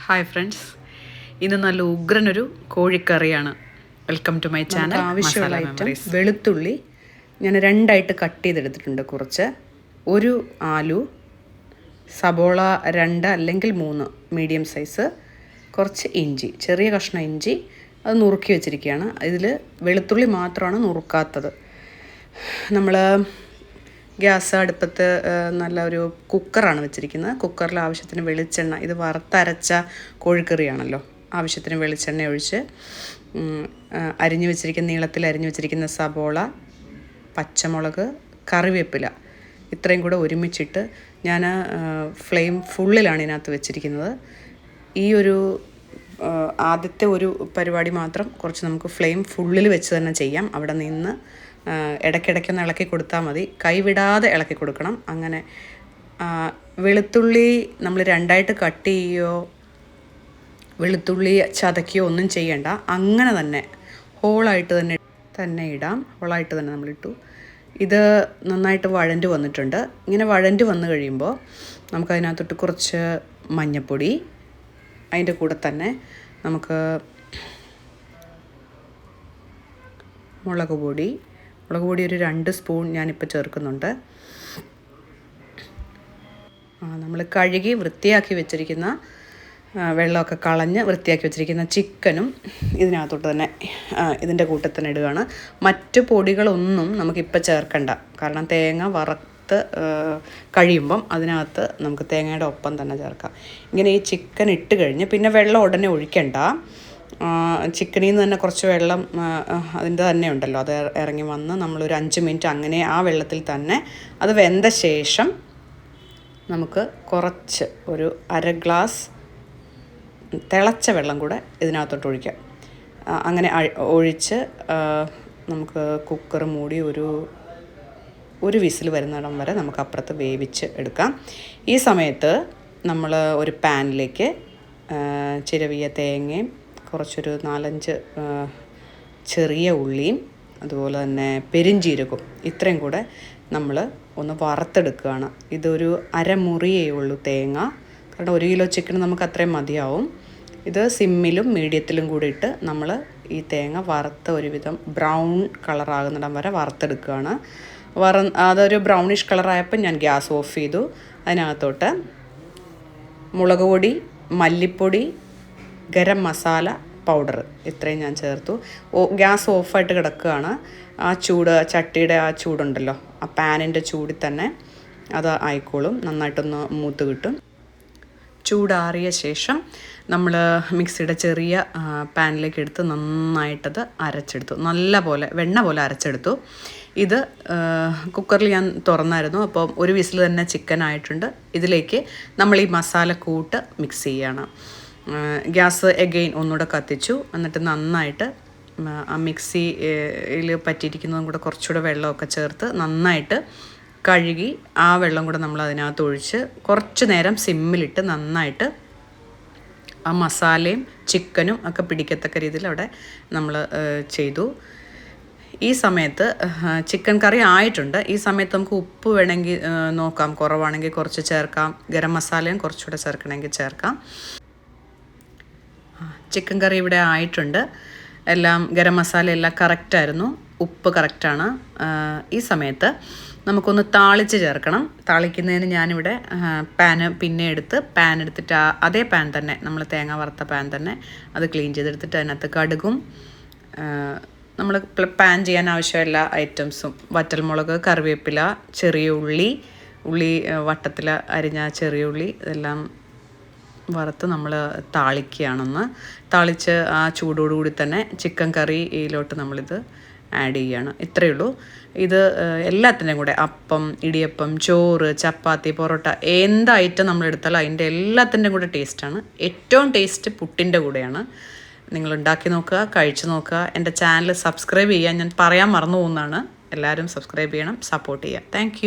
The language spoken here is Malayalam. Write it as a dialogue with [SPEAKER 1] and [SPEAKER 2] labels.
[SPEAKER 1] ഹായ് ഫ്രണ്ട്സ്, ഇന്ന് നല്ല ഉഗ്രനൊരു കോഴിക്കറിയാണ്. Welcome to my channel.
[SPEAKER 2] ആവശ്യമുള്ള ഐറ്റം വെളുത്തുള്ളി ഞാൻ രണ്ടായിട്ട് കട്ട് ചെയ്തെടുത്തിട്ടുണ്ട്. കുറച്ച് ഒരു ആലു, സബോള 2 അല്ലെങ്കിൽ 3 മീഡിയം സൈസ്, കുറച്ച് ഇഞ്ചി, ചെറിയ കഷ്ണം ഇഞ്ചി അത് നുറുക്കി വെച്ചിരിക്കുകയാണ്. ഇതിൽ വെളുത്തുള്ളി മാത്രമാണ് നുറുക്കാത്തത്. നമ്മൾ ഗ്യാസ് അടുപ്പത്ത് നല്ല ഒരു കുക്കറാണ് വെച്ചിരിക്കുന്നത്. കുക്കറിൽ ആവശ്യത്തിന് വെളിച്ചെണ്ണ, ഇത് വറുത്തരച്ച കോഴിക്കറിയാണല്ലോ, ആവശ്യത്തിന് വെളിച്ചെണ്ണ ഒഴിച്ച് അരിഞ്ഞു വെച്ചിരിക്കുന്ന നീളത്തിൽ അരിഞ്ഞു വെച്ചിരിക്കുന്ന സബോള, പച്ചമുളക്, കറിവേപ്പില ഇത്രയും കൂടെ ഒരുമിച്ചിട്ട് ഞാൻ ഫ്ലെയിം ഫുള്ളിലാണ് ഇതിനകത്ത് വെച്ചിരിക്കുന്നത്. ഈ ഒരു ആദ്യത്തെ ഒരു പരിപാടി മാത്രം കുറച്ച് നമുക്ക് ഫ്ലെയിം ഫുള്ളിൽ വെച്ച് തന്നെ ചെയ്യാം. അവിടെ നിന്ന് ഇടയ്ക്കിടയ്ക്കൊന്ന് ഇളക്കി കൊടുത്താൽ മതി, കൈവിടാതെ ഇളക്കി കൊടുക്കണം. അങ്ങനെ വെളുത്തുള്ളി നമ്മൾ രണ്ടായിട്ട് കട്ട് ചെയ്യുകയോ വെളുത്തുള്ളി ചതയ്ക്കുകയോ ഒന്നും ചെയ്യണ്ട. അങ്ങനെ തന്നെ ഹോളായിട്ട് തന്നെ ഇടാം. ഹോളായിട്ട് തന്നെ നമ്മളിട്ടു. ഇത് നന്നായിട്ട് വഴണ്ട് വന്നിട്ടുണ്ട്. ഇങ്ങനെ വഴണ്ട് വന്നു കഴിയുമ്പോൾ നമുക്കതിനകത്തോട്ട് കുറച്ച് മഞ്ഞൾപ്പൊടി, അതിൻ്റെ കൂടെ തന്നെ നമുക്ക് മുളക് പൊടി ഒരു 2 സ്പൂൺ ഞാനിപ്പോൾ ചേർക്കുന്നുണ്ട്. നമ്മൾ കഴുകി വൃത്തിയാക്കി വെച്ചിരിക്കുന്ന, വെള്ളമൊക്കെ കളഞ്ഞ് വൃത്തിയാക്കി വെച്ചിരിക്കുന്ന ചിക്കനും ഇതിനകത്തോട്ട് തന്നെ ഇതിൻ്റെ കൂട്ടത്തിൽ തന്നെ ഇടുകയാണ്. മറ്റ് പൊടികളൊന്നും നമുക്കിപ്പോൾ ചേർക്കണ്ട, കാരണം തേങ്ങ വറുത്ത് കഴിയുമ്പം അതിനകത്ത് നമുക്ക് തേങ്ങയുടെ ഒപ്പം തന്നെ ചേർക്കാം. ഇങ്ങനെ ഈ ചിക്കൻ ഇട്ട് കഴിഞ്ഞ് പിന്നെ വെള്ളം ഉടനെ ഒഴിക്കണ്ട. ചിക്കനിൽ നിന്ന് തന്നെ കുറച്ച് വെള്ളം അതിൻ്റെ തന്നെ ഉണ്ടല്ലോ, അത് ഇറങ്ങി വന്ന് നമ്മളൊരു 5 മിനിറ്റ് അങ്ങനെ ആ വെള്ളത്തിൽ തന്നെ അത് വെന്ത ശേഷം നമുക്ക് കുറച്ച് ഒരു 1/2 ഗ്ലാസ് തിളച്ച വെള്ളം കൂടെ ഇതിനകത്തോട്ട് ഒഴിക്കാം. അങ്ങനെ ഒഴിച്ച് നമുക്ക് കുക്കർ മൂടി ഒരു വിസിൽ വരുന്നിടം വരെ നമുക്ക് അപ്പുറത്ത് വേവിച്ച് എടുക്കാം. ഈ സമയത്ത് നമ്മൾ ഒരു പാനിലേക്ക് ചിരവിയ തേങ്ങയും കുറച്ചൊരു 4-5 ചെറിയ ഉള്ളിയും അതുപോലെ തന്നെ പെരിഞ്ജീരകവും ഇത്രയും കൂടെ നമ്മൾ ഒന്ന് വറുത്തെടുക്കുകയാണ്. ഇതൊരു അരമുറിയേ ഉള്ളൂ തേങ്ങ, കാരണം 1 കിലോ ചിക്കൻ നമുക്ക് അത്രയും മതിയാവും. ഇത് സിമ്മിലും മീഡിയത്തിലും കൂടി ഇട്ട് നമ്മൾ ഈ തേങ്ങ വറുത്ത് ഒരുവിധം ബ്രൗൺ കളറാകുന്നിടം വരെ വറുത്തെടുക്കുകയാണ്. അതൊരു ബ്രൗണിഷ് കളറായപ്പോൾ ഞാൻ ഗ്യാസ് ഓഫ് ചെയ്തു. അതിനകത്തോട്ട് മുളക് പൊടി, മല്ലിപ്പൊടി, ഗരം മസാല പൗഡർ ഇത്രയും ഞാൻ ചേർത്തു. ഗ്യാസ് ഓഫായിട്ട് കിടക്കുകയാണ്. ആ ചൂട്, ചട്ടിയുടെ ആ ചൂടുണ്ടല്ലോ, ആ പാനിൻ്റെ ചൂടിൽ തന്നെ അത് ആയിക്കോളും, നന്നായിട്ടൊന്ന് മൂത്ത് കിട്ടും. ചൂടാറിയ ശേഷം നമ്മൾ മിക്സിയുടെ ചെറിയ പാനിലേക്ക് എടുത്ത് നന്നായിട്ടത് അരച്ചെടുത്തു. നല്ല പോലെ വെണ്ണ പോലെ അരച്ചെടുത്തു. ഇത് കുക്കറിൽ ഞാൻ തുറന്നായിരുന്നു. അപ്പോൾ ഒരു വിസിൽ തന്നെ ചിക്കൻ ആയിട്ടുണ്ട്. ഇതിലേക്ക് നമ്മൾ ഈ മസാലക്കൂട്ട് മിക്സ് ചെയ്യുകയാണ്. ഗ്യാസ് എഗെയിൻ ഒന്നുകൂടെ കത്തിച്ചു. എന്നിട്ട് നന്നായിട്ട് ആ മിക്സിയിൽ പറ്റിയിരിക്കുന്നതും കൂടെ കുറച്ചുകൂടെ വെള്ളമൊക്കെ ചേർത്ത് നന്നായിട്ട് കഴുകി ആ വെള്ളം കൂടെ നമ്മൾ അതിനകത്ത് ഒഴിച്ച് കുറച്ച് നേരം സിമ്മിലിട്ട് നന്നായിട്ട് ആ മസാലയും ചിക്കനും ഒക്കെ പിടിക്കത്തക്ക രീതിയിൽ അവിടെ നമ്മൾ ചെയ്തു. ഈ സമയത്ത് ചിക്കൻ കറി ആയിട്ടുണ്ട്. ഈ സമയത്ത് നമുക്ക് ഉപ്പ് വേണമെങ്കിൽ നോക്കാം, കുറവാണെങ്കിൽ കുറച്ച് ചേർക്കാം. ഗരം മസാലയും കുറച്ചുകൂടെ ചേർക്കണമെങ്കിൽ ചേർക്കാം. ചിക്കൻ കറി ഇവിടെ ആയിട്ടുണ്ട്. എല്ലാം ഗരം മസാല എല്ലാം കറക്റ്റായിരുന്നു, ഉപ്പ് കറക്റ്റാണ്. ഈ സമയത്ത് നമുക്കൊന്ന് താളിച്ച് ചേർക്കണം. താളിക്കുന്നതിന് ഞാനിവിടെ പിന്നെ എടുത്തിട്ട് അതേ പാൻ തന്നെ, നമ്മൾ തേങ്ങ വറുത്ത പാൻ തന്നെ അത് ക്ലീൻ ചെയ്തെടുത്തിട്ട് അതിനകത്ത് കടുകും നമ്മൾ പാൻ ചെയ്യാൻ ആവശ്യമായ എല്ലാ ഐറ്റംസും, വറ്റൽമുളക്, കറിവേപ്പില, ചെറിയ ഉള്ളി വട്ടത്തിൽ അരിഞ്ഞ ചെറിയ ഉള്ളി ഇതെല്ലാം വറുത്ത് നമ്മൾ താളിച്ച് ആ ചൂടോടുകൂടി തന്നെ ചിക്കൻ കറിയിലോട്ട് നമ്മളിത് ആഡ് ചെയ്യുകയാണ്. ഇത്രയേ ഉള്ളൂ. ഇത് എല്ലാത്തിൻ്റെയും കൂടെ അപ്പം, ഇടിയപ്പം, ചോറ്, ചപ്പാത്തി, പൊറോട്ട, എന്ത് ഐറ്റം നമ്മളെടുത്താലും അതിൻ്റെ എല്ലാത്തിൻ്റെയും കൂടെ ടേസ്റ്റാണ്. ഏറ്റവും ടേസ്റ്റ് പുട്ടിൻ്റെ കൂടെയാണ്. നിങ്ങൾ ഉണ്ടാക്കി നോക്കുക, കഴിച്ച് നോക്കുക. എൻ്റെ ചാനൽ സബ്സ്ക്രൈബ് ചെയ്യാൻ ഞാൻ പറയാൻ മറന്നു പോകുന്നതാണ്. എല്ലാവരും സബ്സ്ക്രൈബ് ചെയ്യണം, സപ്പോർട്ട് ചെയ്യുക. താങ്ക്